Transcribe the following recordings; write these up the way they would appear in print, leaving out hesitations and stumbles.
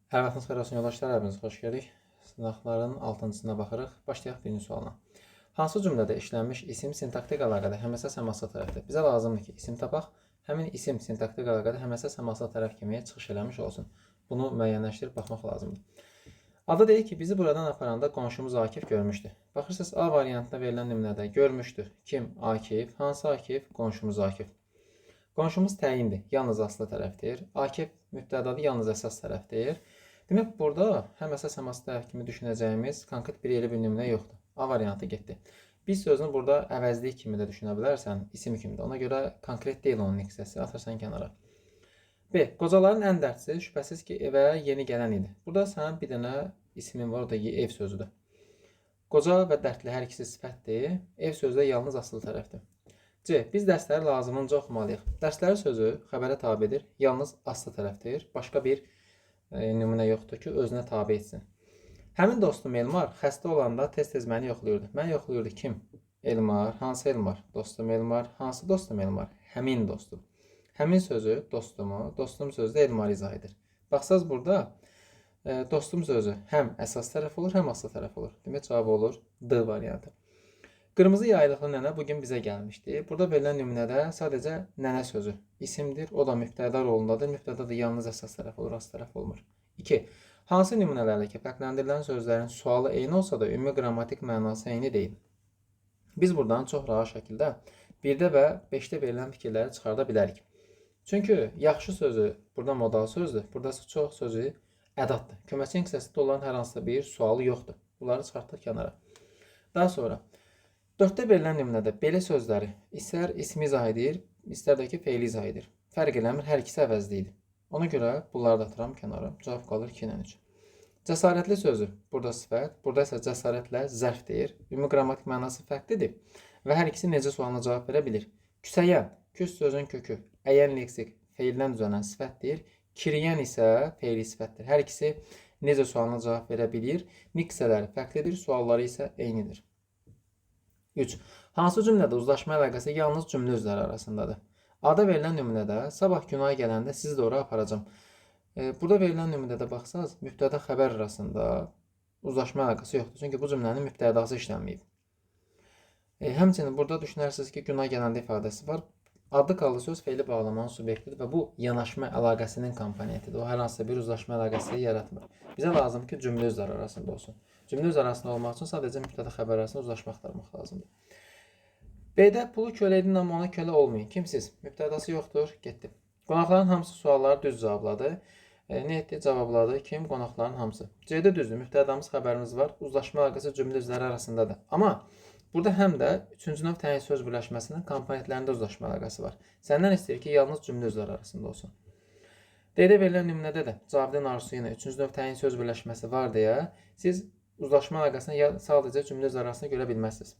Hər vaxtınız xeyir olsun yoldaşlar, hepiniz xoş gəldik. Sınaqların 6-cısına baxırıq. Başlayaq birinci sualına. Hansı cümlədə işlənmiş isim sintaktik əlaqədə həməsə səmasına tərəfdir? Bizə lazımdır ki, isim tapaq. Həmin isim sintaktik əlaqədə həməsə səmasına tərəf kimi çıxış eləmiş olsun. Bunu müəyyənləşdirib baxmaq lazımdır. Adı deyir ki, bizi buradan aparanda qonşumuz Akif görmüşdü. Baxırsınız, A variantına verilən nümunədə görmüşdü. Kim? Akif. Hansı Akif? Qonşumuz Akif. Qonşumuz təyindir, yalnız aslı tərəfdir. Akif mübtədadır, yalnız əsas tərəfdir. Demək, burada həm əsas həm aslı tərəf kimi düşünəcəyimiz konkret bir elə bir nümunə yoxdur. A variantı getdi. Biz sözünü burada əvəzlik kimi də düşünə bilərsən, isim kimi də. Ona görə konkret deyil onun hissəsi, atırsan kənara. B. Qocaların ən dərdsiz, şübhəsiz ki, evə yeni gələn idi. Burada sənin bir dənə ismin var, o da ev sözüdür. Qoca və dərdli hər ikisi sifətdir. Ev sözü də yalnız asılı tərəfdir. C. Biz dərsləri lazımınca oxumalıyıq. Dərsləri sözü xəbərə tabedir, yalnız aslı tərəfdir. Başqa bir nümunə yoxdur ki, özünə tabe etsin. Həmin dostum Elmar xəstə olanda tez-tez məni yoxlayırdı. Məni yoxlayırdı kim? Elmar. Hansı Elmar? Dostum Elmar. Hansı dostum Elmar? Həmin dostum. Həmin sözü dostumu, dostum sözü də Elmar izah edir. Baxsaz burada dostum sözü həm əsas tərəf olur, həm aslı tərəf olur. Demək, cavab olur D variantı. Qırmızı yaylıqlı nənə bugün bizə gəlmişdi. Burada verilən nümunədə sadəcə nənə sözü isimdir. O da mübtəda rolundadır. Mübtəda da yalnız əsas tərəf olur, aslı tərəf olmur. 2. Hansı nümunələrdəki fərqləndirilən sözlərin sualı eyni olsa da ümumi qrammatik mənası eyni deyil. Biz buradan çox rahat şəkildə 1-də və 5-də verilən fikirləri çıxarda bilərik. Çünki yaxşı sözü burada modal sözdür. Burada çox sözü ədatdır. Köməkçi hissəsində olan hər hansısa bir sualı yoxdur. Bunları çıxartdıq kənara. Daha sonra 4-də verilən nümunədə belə sözləri istər ismi izah edir, istər də ki, feili izah edir. Fərq eləmir, hər ikisi əvəzlidir. Ona görə bunları da atıram kənara. Cavab qalır 2 ilə 3. Cəsarətli sözü burada sifət, burada isə cəsarətlə zərf deyir. Ümumi qrammatik mənası fərqlidir və hər ikisi necə sualına cavab verə bilir. Küsəyən, küs sözün kökü, əyən leksik, feildən düzələn sifətdir. Kiriyən isə feili sifətdir. Hər ikisi necə sualına cavab verə bilir. Niksələri fərqlidir, sualları isə eynidir. 3. Hansı cümlədə uzlaşma əlaqəsi yalnız cümlə üzvləri arasındadır? A-da verilən nümunədə sabah günaha gələndə sizi də ora aparacam. Burada verilən nümunədə baxsaz, mübtəda xəbər arasında uzlaşma əlaqəsi yoxdur. Çünki bu cümlənin mübtədası işlənməyib. Həmçinin burada düşünərsiniz ki, günaha gələndə ifadəsi var. Adlı qaldı söz feili bağlamanın subyektidir və bu yanaşma əlaqəsinin komponentidir. O hər hansısa bir uzlaşma əlaqəsi yaratmır. Bizə lazımdır ki, cümlə üzvləri arasında olsun. Cümlə üzvləri arasında olmaq üçün sadəcə mübtəda xəbər arasında uzlaşma axtarmaq lazımdır. B-də pulu kölə edin, amma ona kölə olmayın. Kimsiz? Mübtədası yoxdur, getdi. Qonaqların hamısı sualları düz cavabladı. Nə etdi? Cavabladı. Kim? Qonaqların hamısı. C-də düzdür. Mübtədamız xəbərimiz var. Uzlaşma əlaqəsi cümlə üzvləri arasındadır. Amma burada həm də 3-cü növ təyin söz birləşməsinin komponentlərində uzlaşma əlaqəsi var. Səndən istəyir ki, yalnız cümlə üzvləri arasında olsun. D-də verilən nümunədə də Cavidin arzusu ilə 3-cü növ təyin söz birləşməsi var deyə siz uzlaşma əlaqəsini sadəcə cümlə üzvləri arasında görə bilməzsiniz.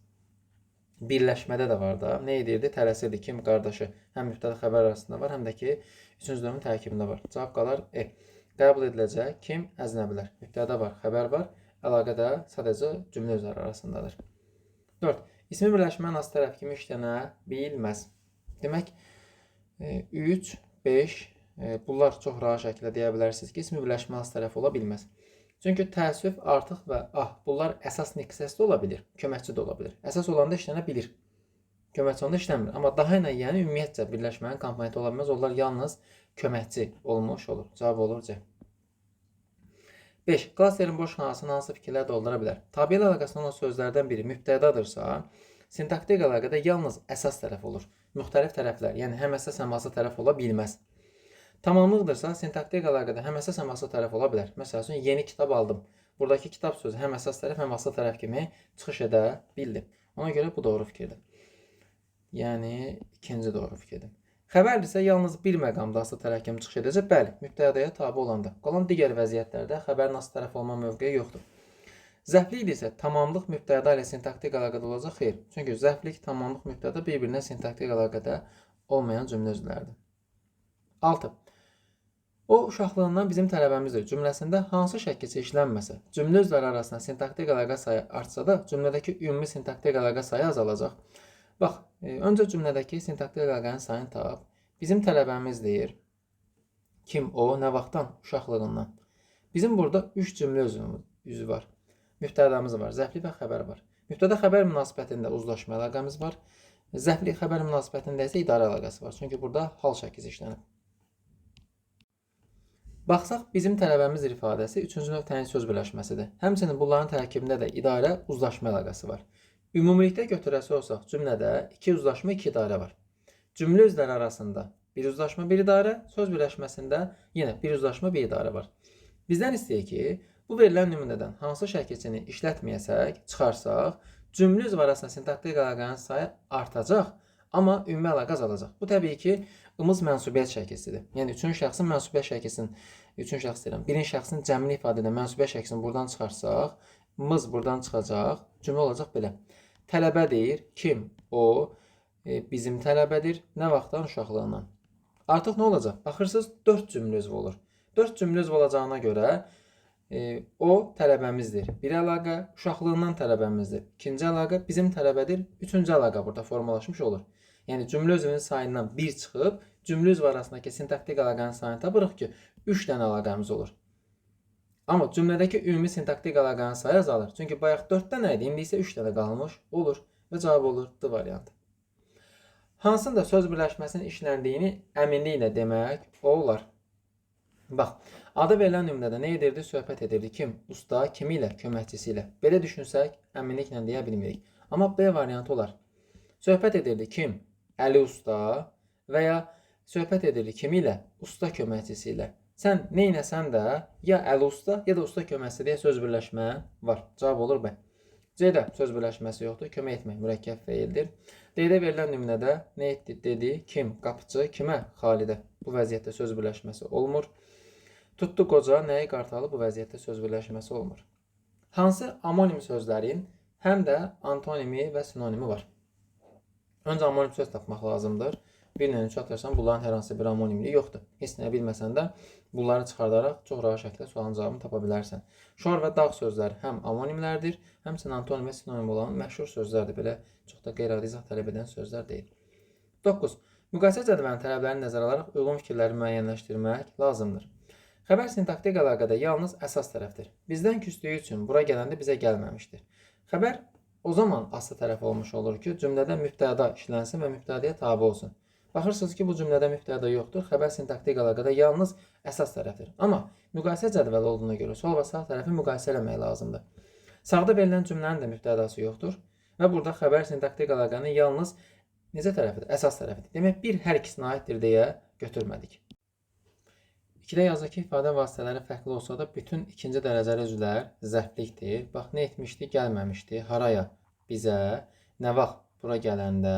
Birləşmədə də var da. Nə edirdi? Tələsirdi. Kim? Qardaşı. Həm mübtəda xəbər arasında var, həm də ki, 3-cü növün tərkibində var. Cavab qalar E. Qəbul ediləcək. Kim? Əcnəbilər. Mübtəda var, xəbər var. Əlaqə də sadəcə cümlə üzvləri arasındadır. 4. İsmi birləşmənin aslı tərəf kimi işlənə bilməz. Demək, 3, 5, bunlar çox rahat şəkildə deyə bilərsiniz ki, ismi birləşmə aslı tərəf ola bilməz. Çünki təəssüf, artıq və bunlar əsas niksəsi də ola bilir, köməkçi də ola bilir. Əsas olanda işlənə bilir. Köməkçi onda işlənmir. Amma daha ilə yəni ümumiyyətcə birləşmənin komponenti ola bilməz. Onlar yalnız köməkçi olmuş olur. Cavab olur C. 5. Klasterin boş xanasının hansı fikirlər doldura bilər? Tabiəl əlaqəsində olan sözlərdən biri mübtədadırsa, sintaktik əlaqədə yalnız əsas tərəf olur. Müxtəlif tərəflər, yəni həm əsas həm aslı tərəf ola bilməz. Tamamlıqdırsa, sintaktik əlaqədə həm əsas həm aslı tərəf ola bilər. Məsəl üçün, yeni kitab aldım. Buradakı kitab sözü həm əsas tərəf, həm aslı tərəf kimi çıxış edə bildim. Ona görə bu doğru fikirdir. Yəni, ikinci doğru fikirdir. Xəbərdirsə, yalnız bir məqamda aslı tərəf kimi çıxış edəcək. Bəli, mübtədaya tabi olanda. Qalan digər vəziyyətlərdə xəbərin aslı tərəf olma mövqeyi yoxdur. Zəflik isə tamamlıq mübtəda ilə sintaktik əlaqədə olacaq. Xeyr. Çünki zəflik, tamamlıq mübtəda bir-birinə sintaktik əlaqədə olmayan cümlə üzvləridir. 6. O uşaqlığından bizim tələbəmizdir. Cümləsində hansı şəkil işlənməsə, cümlə üzvləri arasında sintaktik əlaqə sayı artsa da, cümlədəki ümumi sintaktik əlaqə sayı azalacaq. Bax, öncə cümlədəki sintaktik əlaqənin sayını tap. Bizim tələbəmiz deyir. Kim o? Nə vaxtdan? Uşaqlığından. Bizim burada 3 cümlə üzvü var. Mübtədamız var, zərfli və xəbər var. Mübtəda xəbər münasibətində uzlaşma əlaqəmiz var. Zərfli xəbər münasibətində isə idarə əlaqəsi var. Çünki burada hal şəkli işlənib. Baxsaq, bizim tələbəmiz ifadəsi 3-cü növ təyin söz birləşməsidir. Həmçinin bunların tərkibində də idarə, uzlaşma əlaqəsi var. Ümumilikdə götürəsi olsaq, cümlədə 2 uzlaşma, 2 idarə var. Cümlə üzvləri arasında 1 uzlaşma, 1 idarə, söz birləşməsində yenə 1 uzlaşma, 1 idarə var. Bizdən istəyir ki, bu verilən nümunədən hansı şəkilçini işlətməyəsək, çıxarsaq, cümlə üzvləri arasında sintaktik əlaqənin sayı artacaq, amma ümumi əlaqə azalacaq. Bu təbii ki, ımız mənsubiyyət şəkilsidir. Yəni, üçüncü şəxsin mənsubiyyət şəkilsinin, üçüncü şəxs deyirəm, birinci şəxsin cəmli ifadə edən mənsubiyyət şəkilsini buradan çıxarsaq, ımız buradan çıxacaq, cümlə olacaq belə. Tələbədir, kim? O, bizim tələbədir, nə vaxtdan? Uşaqlığından. Artıq nə olacaq? Baxırsınız, 4 cümlə üzvü olur. 4 cümlə üzvü olacağına görə, o tələbəmizdir. Bir əlaqə, uşaqlığından tələbəmizdir. İkinci əlaqə, bizim tələbədir. Üçüncü əlaqə burada formalaşmış olur. Yəni, cümlə üzvünün sayından 1 çıxıb, cümlə üzvü arasındakı sintaktik əlaqənin sayını tapırıq ki, 3 dənə əlaqəmiz olur. Amma cümlədəki ümumi sintaktik əlaqənin sayı azalır. Çünki bayaq 4 dənə idi, indi isə 3 dənə qalmış olur və cavab olur D variantı. Hansında söz birləşməsinin işləndiyini əminliklə demək olar. Bax, adı verilən nümunədə nə edirdi? Söhbət edirdi. Kim? Usta, kimi ilə? Köməkçisi ilə. Belə düşünsək, əminliklə deyə bilmirik. Amma B variantı olar. Söhbət edirdi. Kim? Əli usta və ya söhbət edirdi. Kimi ilə? Usta köməkçisi ilə. Sən neynəsən də ya əli usta ya da usta köməkçisi deyə söz birləşmə var. Cavab olur B. C-də söz birləşməsi yoxdur. Kömək etmək mürəkkəb feildir. D-də verilən nümunədə nə etdi? Dedi. Kim? Qapıcı. Kimə? Xalidə. Bu vəziyyətdə söz birləşməsi olmur. Tutdu qoca, nəyi qartalı? Bu vəziyyətdə söz birləşməsi olmur. Hansı amonim sözlərin həm də antonimi və sinonimi var? Öncə amonim söz tapmaq lazımdır. 1 ilə 3 atırsan, bunların hər hansı bir amonimliyi yoxdur. Heç nə bilməsən də bunları çıxardaraq çox rahat şəkildə sualın cavabını tapa bilərsən. Şor və dağ sözləri həm amonimlərdir, həmçinin antonim və sinonim olan məşhur sözlərdir. Belə çox da qeyri-adi izah tələb edən sözlər deyil. 9. Müqayisə cədvəlinin tələblərini nəzərə alaraq uyğun fikirləri müəyyənləşdirmək lazımdır. Xəbər sintaktik əlaqədə yalnız əsas tərəfdir. Bizdən küsdüyü üçün bura gələndə bizə gəlməmişdir. Xəbər o zaman aslı tərəf olmuş olur ki, cümlədə mübtəda işlənsin və mübtədəyə tabe olsun. Baxırsınız ki, bu cümlədə mübtəda yoxdur. Xəbər sintaktik əlaqədə yalnız əsas tərəfdir. Amma müqayisə cədvəli olduğuna görə sol və sağ tərəfi müqayisə eləmək lazımdır. Sağda verilən cümlənin də mübtədası yoxdur və burada xəbər sintaktik əlaqənin yalnız necə tərəfidir? Əsas tərəfidir. Demək, bir hər ikisinə aiddir deyə götürmədik. 2-də yazıq ki, ifadə vasitələri fərqli olsa da bütün ikinci dərəcəli üzvlər zərflikdir. Bax, nə etmişdi? Gəlməmişdi. Haraya? Bizə. Nə vaxt? Bura gələndə.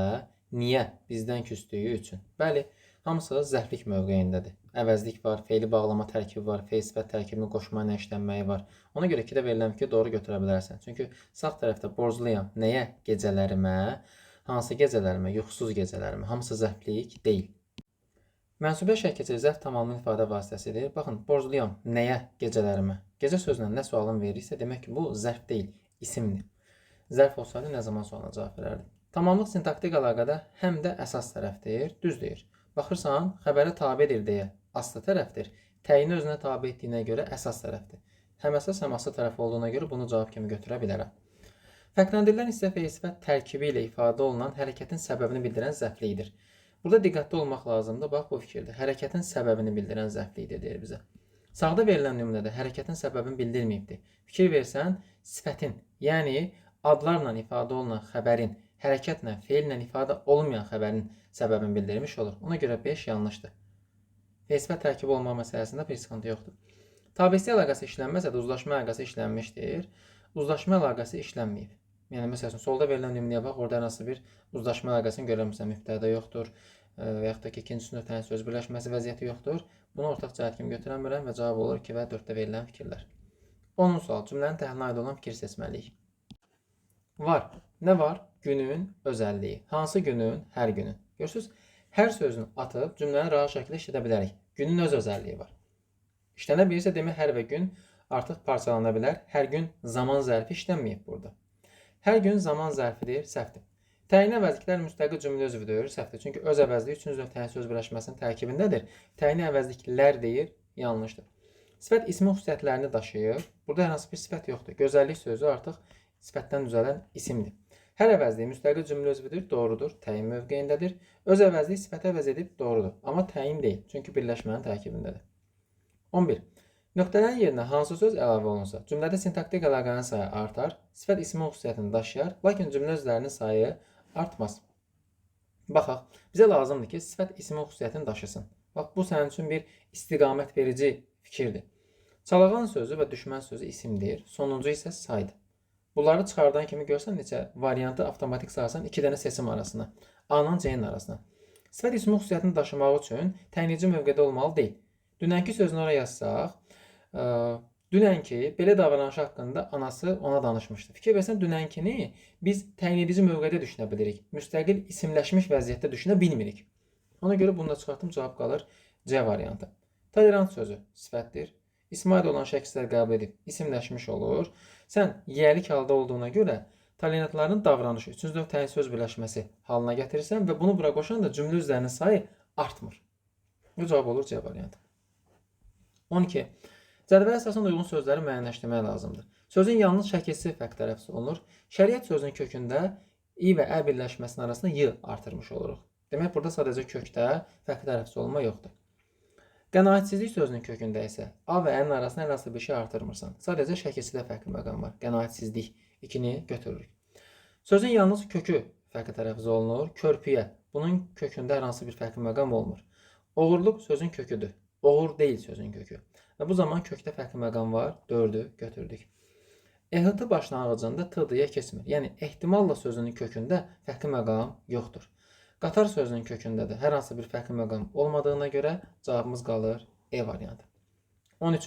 Niyə? Bizdən küsdüyü üçün. Bəli, hamısı zərflik mövqeyindədir. Əvəzlik var, feili bağlama tərkibi var, feil sifət tərkibini qoşma ilə işlənməyi var. Ona görə 2-də verilən ki, doğru götürə bilərsən. Çünki sağ tərəfdə borcluyam. Nəyə? Gecələrimə. Hansı gecələrimə? Yuxusuz gecələrimə. Hamısı zərflik deyil. Mənsubiyyət şəkilçili zərf tamamının ifadə vasitəsidir. Baxın, borcluyam. Nəyə? Gecələrimə. Gecə sözlə nə sualın verirsə, demək ki, bu zərf deyil, isimdir. Zərf olsaydı nə zaman sualına cavab verərdi? Tamamlıq sintaktik əlaqədə həm də əsas tərəfdir, düz deyir. Baxırsan, xəbərə tabedir deyə aslı tərəfdir. Təyini özünə tabe etdiyinə görə əsas tərəfdir. Həm əsas, həm aslı tərəf olduğuna görə bunu cavab kimi götürə bilərəm. Fərqləndirilən hissə feil sifət tərkibi ilə ifadə olunan hərəkətin səbəbini bildirən zərflikdir. Burada diqqətli olmaq lazımdır. Bax, bu fikirdir. Hərəkətin səbəbini bildirən zərflikdir deyir bizə. Sağda verilən nümunədə hərəkətin səbəbini bildirməyibdir. Fikir versən, sifətin, yəni adlarla ifadə olunan xəbərin, hərəkətlə, feillə ifadə olmayan xəbərin səbəbini bildirmiş olur. Ona görə 5 yanlışdır. Feil sifət tərkibi olmaq məsələsində bir sıxıntı yoxdur. Tabesi əlaqəsi işlənməsə də uzlaşma əlaqəsi işlənmişdir. Uzlaşma əlaqəsi işlənməyib. Yəni, məsəl üçün, solda verilən nümunəyə bax, orada hansı bir uzlaşma əlaqəsini görəmirsən, mübtəda yoxdur və yaxud da ki, ikinci növ təyin söz birləşməsi vəziyyəti yoxdur. Bunu ortaq cəhət kimi götürəmirəm və cavab olur 2 və 4-də verilən fikirlər. 10-cu sual. Cümlənin təhlilində aid olan fikir seçməliyik. Var. Nə var? Günün özəlliyi. Hansı günün? Hər günün. Görürsünüz, hər sözünü atıb cümləni rahat şəkildə işlədə bilərik. Günün öz özəlliyi var. İşlənə bilirsə, demək, hər və gün artıq parçalana bilər. Hər gün zaman zərfi işlənməyib burada. Hər gün zaman zərfidir, səhvdir. Təyin əvəzliklər müstəqil cümlə üzvüdür, səhvdir. Çünki öz əvəzliyi 3-cü növ təyin söz birləşməsinin tərkibindədir. Təyin əvəzliklər deyir, yanlışdır. Sifət ismin xüsusiyyətlərini daşıyır. Burada hər hansı bir sifət yoxdur. Gözəllik sözü artıq sifətdən düzələn isimdir. Hər əvəzlik müstəqil cümlə özüdür, doğrudur, təyin mövqeyindədir. Öz əvəzlik sifətə əvəz edib doğrudur, amma təyin deyil, çünki birləşmənin tərkibindədir. 11. Nöqtələrin yerinə hansı söz əlavə olunsa, cümlədə sintaktik əlaqənin sayı artar, sifət ismin xüsusiyyətini daşıyar, lakin cümlə özlərinin sayı artmaz. Baxaq, bizə lazımdır ki, sifət ismin xüsusiyyətini daşısın. Bax, bu sənin üçün bir istiqamət verici fikirdir. Çalağan sözü və düşmən sözü isimdir, sonuncu isə saydır. Bunları çıxardan kimi görsən neçə variantı avtomatik sayarsan 2 dənə seçim arasına, A-nın C-nin arasına. Sifət ismin xüsusiyyətini daşımaq üçün təyinici mövqedə olmalı deyil. Dünənki sözünü oraya yazsaq, dünənki belə davranışı haqqında anası ona danışmışdı. Fikir versən, dünənkini biz təyin edici mövqedə düşünə bilirik. Müstəqil isimləşmiş vəziyyətdə düşünə bilmirik. Ona görə bunu da çıxartdım, cavab qalır C variantı. Tolerant sözü sifətdir. İsmail olan şəxslər qəbul edib isimləşmiş olur. Sən yiyəlik halda olduğuna görə tolerantların davranışı, üçüncü növ təyin söz birləşməsi halına gətirirsən və bunu bura qoşan da cümlə üzərinin sayı artmır. Bu cavab olur C variantı. 12. Cədvələ əsasında uyğun sözləri müəyyənləşdirmək lazımdır. Sözün yalnız şəkilsiz fərq tərəfsi olunur. Şəriət sözünün kökündə i və ə birləşməsinin arasında y artırmış oluruq. Demək, burada sadəcə kökdə fərq tərəfsi olma yoxdur. Qənaətsizlik sözünün kökündə isə A və Ə-nin arasında hər hansı bir şey artırmırsan. Sadəcə şəkilsizdə fərqli məqam var. Qənaətsizlik 2-ni götürürük. Sözün yalnız kökü fərqli tərəfli olunur. Körpüyə. Bunun kökündə hər hansı bir fərqli məqam olmur. Oğurluq sözün köküdür. Oğur deyil sözün kökü. Və bu zaman kökdə fərqli məqam var. 4-ü götürdük. Ehtı başlanğıcında t-dıya keçmir. Yəni ehtimalla sözünün kökündə fərqli məqam yoxdur. Qatar sözünün kökündədir. Hər hansı bir fərqli məqam olmadığına görə cavabımız qalır E variantı. 13.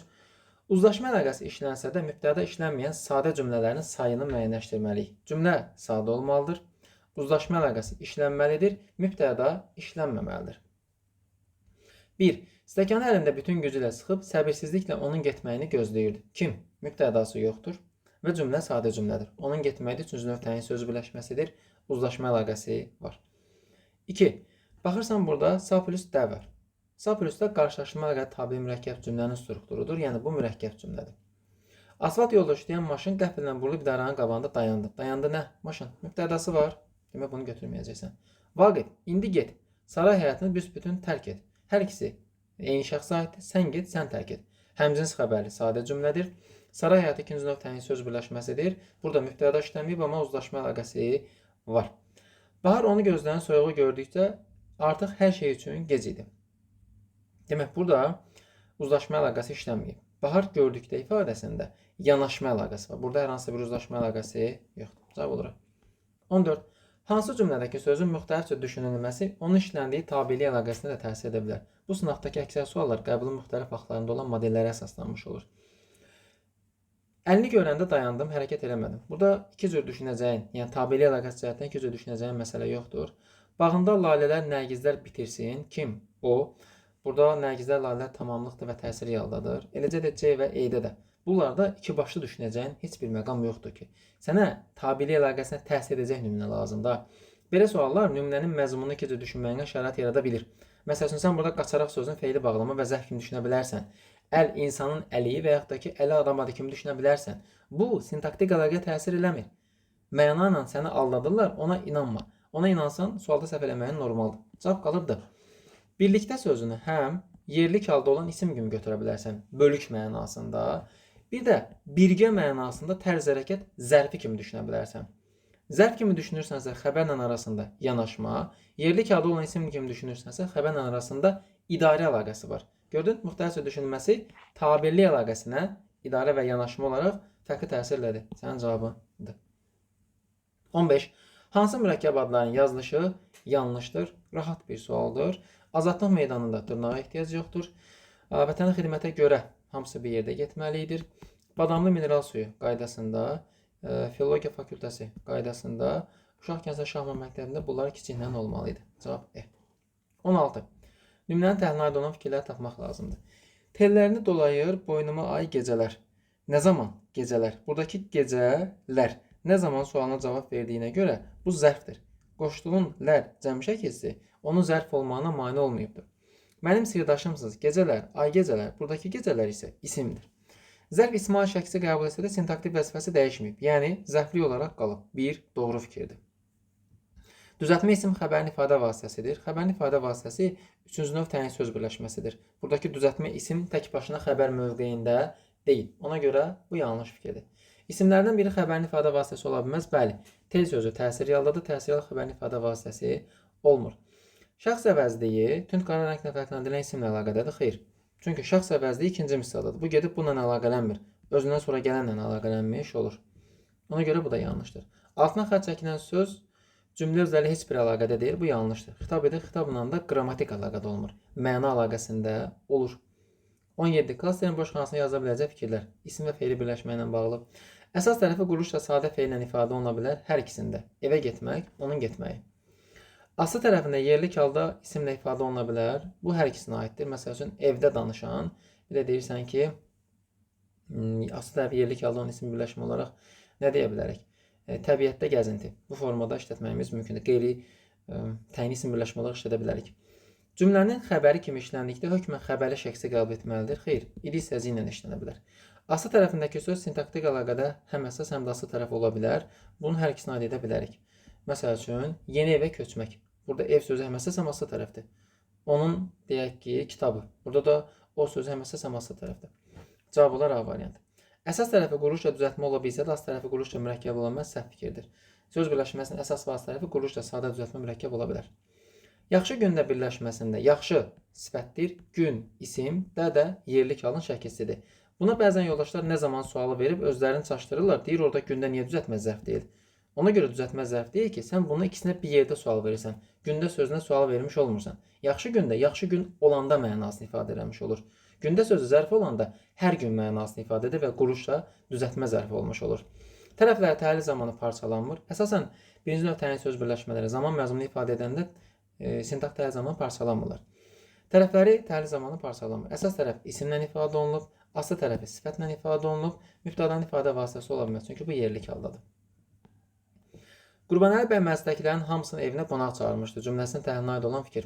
Uzlaşma əlaqəsi işlənsə də mübtəda işlənməyən sadə cümlələrin sayını müəyyənləşdirməliyik. Cümlə sadə olmalıdır. Uzlaşma əlaqəsi işlənməlidir. Mübtəda işlənməməlidir. 1. Stəkanı əlində bütün gücü ilə sıxıb səbirsizliklə onun getməyini gözləyirdi. Kim? Mübtədası yoxdur və cümlə sadə cümlədir. Onun getməyi üçüncü növ təyin söz birləşməsidir. Uzlaşma əlaqəsi var. 2. Baxırsan burada sa plus də var. Sa plus da qarşılaşma əlaqəli tabi mürəkkəb cümlənin strukturudur. Yəni bu mürəkkəb cümlədir. Asfalt yolda işləyən maşın qəfildən burulub idarənin qabağında dayandı. Dayandı nə? Maşın. Mübtədası var. Demək bunu götürməyəcəksən. Vaqif, indi get. Saray həyatını büsbütün tərk et. Hər ikisi eyni şəxsə aiddir. Sən get, sən tərk et. Həmcins xəbərli sadə cümlədir. Saray həyatı ikinci növ təyin söz birləşməsidir. Burada mübtəda işləməyib, amma uzlaşma əlaqəsi var. Bahar onu gözləyən soyuğu gördükcə artıq hər şey üçün gec idi. Demək, burada uzlaşma əlaqəsi işlənməyib. Bahar gördükdə ifadəsində yanaşma əlaqəsi var. Burada hər hansı bir uzlaşma əlaqəsi yoxdur. Cavab olaraq. 14. Hansı cümlədəki sözün müxtəlifcə düşünülməsi onun işləndiyi tabilik əlaqəsinə də təsir edə bilər? Bu sınaqdakı əksər suallar qəbulun müxtəlif vaxtlarında olan modellərə əsaslanmış olur. Əlini görəndə dayandım, hərəkət eləmədim. Burada iki cür düşünəcəyin, yəni tabeli əlaqəsi cəhətdən iki cür düşünəcəyin məsələ yoxdur. Bağında lalələr, nərgizlər bitirsin. Kim? O. Burada nərgizlər, lalələr tamamlıqdır və təsiri yaldadır. Eləcə də C və E-də də. Bunlarda iki başlı düşünəcəyin heç bir məqam yoxdur ki. Sənə tabeli əlaqəsinə təsir edəcək nümunə lazımdır. Belə suallar nümunənin məzmununu iki cür düşünməyinə şərait yarada bilir. Məsələn, sən burada qaçaraq sözün feili bağlama və zərf kimi düşünə bilərsən. Əl insanın əli və yaxud da ki, əli adam adı kimi düşünə bilərsən. Bu, sintaktik əlaqəyə təsir eləmir. Məna ilə səni aldadırlar, ona inanma. Ona inansan, sualda səhv eləməyin normaldır. Cavab qalıbdır. Birlikdə sözünü həm yerlik halda olan isim kimi götürə bilərsən, bölük mənasında. Bir də birgə mənasında tərz hərəkət zərfi kimi düşünə bilərsən. Zərf kimi düşünürsənsə, xəbərlə arasında yanaşma, yerlik halda olan isim kimi düşünürsənsə, xəbərlə arasında idarə əlaqəsi var. Gördün, müxtəlifcə düşünülməsi tabirlik əlaqəsinə idarə və yanaşma olaraq fərqli təsir elədi. Sənin cavabındır. 15. Hansı mürəkkəb adların yazılışı yanlışdır? Rahat bir sualdır. Azadlıq meydanında dırnağa ehtiyac yoxdur. Vətənə xidmətə görə hamısı bir yerdə getməlidir. Badamlı mineral suyu qaydasında, filologiya fakültəsi qaydasında, uşaq gənclər şahmat məktəbində bunlar kiçiklə olmalıydı. Cavab E. 16. Nümunənin təhlilinə aid olan fikirləri tapmaq lazımdır. Tellərini dolayır boynuma ay gecələr. Nə zaman gecələr? Buradakı gecələr nə zaman sualına cavab verdiyinə görə bu zərfdir. Qoşduğun lər cəmi şəkilsi onun zərf olmağına mane olmayıbdır. Mənim sirdaşımsınız. Gecələr, ay gecələr. Buradakı gecələr isə isimdir. Zərf ismi şəxsi qəbul etsə də sintaktik vəzifəsi dəyişməyib. Yəni zərfli olaraq qalıb. 1. Doğru fikirdir. Düzəltmə isim xəbərin ifadə vasitəsidir. Xəbərin ifadə vasitəsi üçüncü növ təyin söz birləşməsidir. Buradakı düzəltmə isim tək başına xəbər mövqeyində deyil. Ona görə bu yanlış fikirdir. İsimlərdən biri xəbərin ifadə vasitəsi ola bilməz. Bəli, tel sözü təsiri yaldadır. Təsirli xəbərin ifadə vasitəsi olmur. Şəxs əvəzliyi tünd qara rənglə fərqləndirilən isimlə əlaqədədir. Xeyr. Çünki şəxs əvəzliyi ikinci misradadır. Bu gedib bununla əlaqələnmir. Özündən sonra gələnlə əlaqələnmiş olur. Ona görə bu da yanlışdır. Altına xətt çəkilən söz cümlə özləri heç bir əlaqədə deyil. Bu yanlışdır. Xitab edir, xitabla da qrammatik əlaqədə olmur. Məna əlaqəsində olur. 17. Klasterin boş xanasına yaza biləcək fikirlər. İsim və feili birləşmə ilə bağlı. Əsas tərəfi quruluşla sadə feillə ifadə oluna bilər. Hər ikisində. Evə getmək, onun getməyi. Aslı tərəfində yerlik halda isimlə ifadə oluna bilər. Bu hər ikisinə aiddir. Məsəl üçün, evdə danışan. Bir də deyirsən ki, aslı tərəfi yerlik halda onun isim birləşmə olaraq nə deyə bilərik? Təbiətdə gəzinti. Bu formada işlətməyimiz mümkündür. Qeyri təyin isim birləşmə olaraq işlədə bilərik. Cümlənin xəbəri kimi işləndikdə hökmən xəbəri şəxsi qəbul etməlidir. Xeyr, id hissəsi ilə işlənə bilər. Aslı tərəfindəki söz sintaktik əlaqədə həm əsas, həm də aslı tərəf ola bilər. Bunun hər ikisini aid edə bilərik. Məsəl üçün, yeni evə köçmək. Burada ev sözü həm əsas, həm aslı tərəfdir. Onun deyək ki, kitabı. Burada da o sözü həm əsas, həm aslı tərəfdir. Cavab olar A variantı. Əsas tərəfi quruluşla düzəltmə ola bilsə də, aslı tərəfi quruluşla mürəkkəb ola bilməz, səhv fikirdir. Söz birləşməsinin əsas və aslı tərəfi quruluşla sadə düzəltmə mürəkkəb ola bilər. Yaxşı gündə birləşməsində yaxşı sifətdir, gün, isim, də yerlik halın şəkilsidir. Buna bəzən yoldaşlar nə zaman sualı verib özlərini çaşdırırlar. Deyir, orada gündə niyə düzəltmə zərf deyil? Ona görə düzəltmə zərf deyil ki, sən bunu ikisinə bir yerdə sual verirsən. Gündə sözünə sual vermiş olmursan. Yaxşı gündə, yaxşı gün olanda mənasını ifadə eləmiş olur. Gündə sözü zərf olanda hər gün mənasını ifadə edir və quruluşla düzəltmə zərfi olmuş olur. Tərəflər təhlil zamanı parçalanmır. Əsasən birinci növ təyin söz birləşmələri zaman məzmununu ifadə edəndə sintakt təhlil zamanı parçalanmırlar. Tərəfləri təhlil zamanı parçalanmır. Əsas tərəf isimlə ifadə olunub, aslı tərəfi sifətlə ifadə olunub, mübtədanın ifadə vasitəsi ola bilməz. Çünki bu yerlik haldadır. Qurbanəli bəy məzdəkilərin hamısını evinə qonaq çağırmışdı. Cümləsinin təhlilinə aid olan fikir.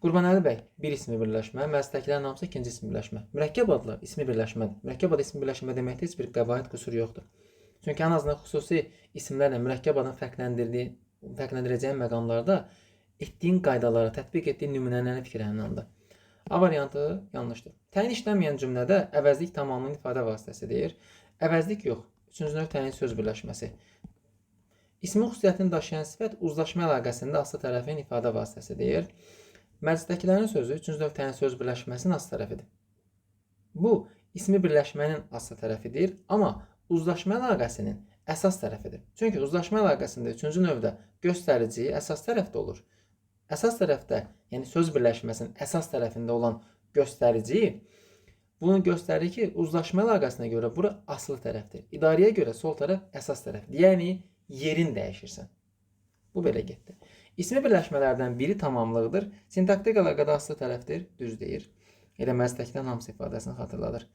Qurbanəli bəy bir ismi birləşmə, məzdəkilərin hamısı ikinci ismi birləşmə. Mürəkkəb adlı ismi birləşmədir. Mürəkkəb adlı ismi birləşmə deməkdə heç bir qəbahət qüsur yoxdur. Çünki ən azından xüsusi isimlərlə mürəkkəb adını fərqləndirəcəyin məqamlarda etdiyin qaydalara, tətbiq etdiyin nümunələri fikrlənəndə. A variantı yanlışdır. Təyin işlənməyən cümlədə əvəzlik tamamının ifadə vasitəsidir. Əvəzlik yox. Üçüncü növ təyin söz birləşməsi. İsmin xüsusiyyətini daşıyan sifət uzlaşma əlaqəsində aslı tərəfin ifadə vasitəsidir. Məclisdəkilərin sözü üçüncü növ təyin söz birləşməsinin aslı tərəfidir. Bu, ismi birləşmənin aslı tərəfidir, amma uzlaşma əlaqəsinin əsas tərəfidir. Çünki uzlaşma əlaqəsində üçüncü növdə göstərici əsas tərəfdə olur. Əsas tərəfdə, yəni söz birləşməsinin əsas tərəfində olan göstərici bunu göstərir ki, uzlaşma əlaqəsinə görə bura aslı tərəfdir. İdarəyə görə sol tərəf əsas tərəfdir. Yəni yerin dəyişirsən. Bu belə getdi. İsmi birləşmələrdən biri tamamlıqdır. Sintaktik əlaqədə aslı tərəfdir, düz deyir. Elə məzdəkilərin hamısı ifadəsini xatırladır.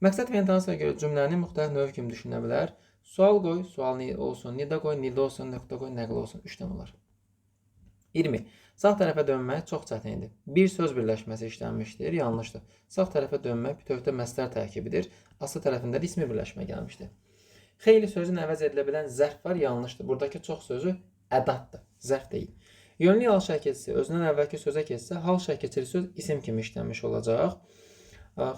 Məqsəd və intonasiyaya görə cümlənin müxtəlif növü kimi düşünə bilər. Sual qoy, sual olsun, nida qoy, nida olsun, nöqtə qoy, nəql olsun. 3 dənə olar. 20. Sağ tərəfə dönmək çox çətindir. Bir söz birləşməsi işlənmişdir, yanlışdır. Sağ tərəfə dönmək bütövdə məzdər tərkibidir. Aslı tərəfində də ismi birləşmə gəlmişdir. Xeyli sözün əvəz edilə bilən zərf var, yanlışdır. Buradakı çox sözü ədatdır, zərf deyil. Yönlü hal şəkilçisi özündən əvvəlki sözə keçsə, hal şəkilçili söz isim kimi işlənmiş olacaq.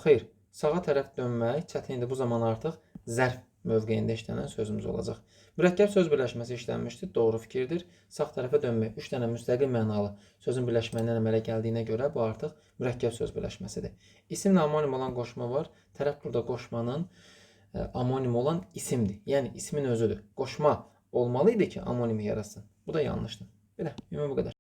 Xeyr, sağa tərəf dönmək çətindir. Bu zaman artıq zərf mövqeyində işlənən sözümüz olacaq. Mürəkkəb söz birləşməsi işlənmişdir, doğru fikirdir. Sağ tərəfə dönmək 3 dənə müstəqil mənalı sözün birləşməyindən əmələ gəldiyinə görə bu artıq mürəkkəb söz birləşməsidir. İsimlə amonim olan qoşma var. Tərəf burada qoşmanın amonim olan isimdir. Yəni ismin özüdür. Qoşma olmalı idi ki, amonimi yaratsın. Bu da yanlışdır. Belə, ümumi bu qədər.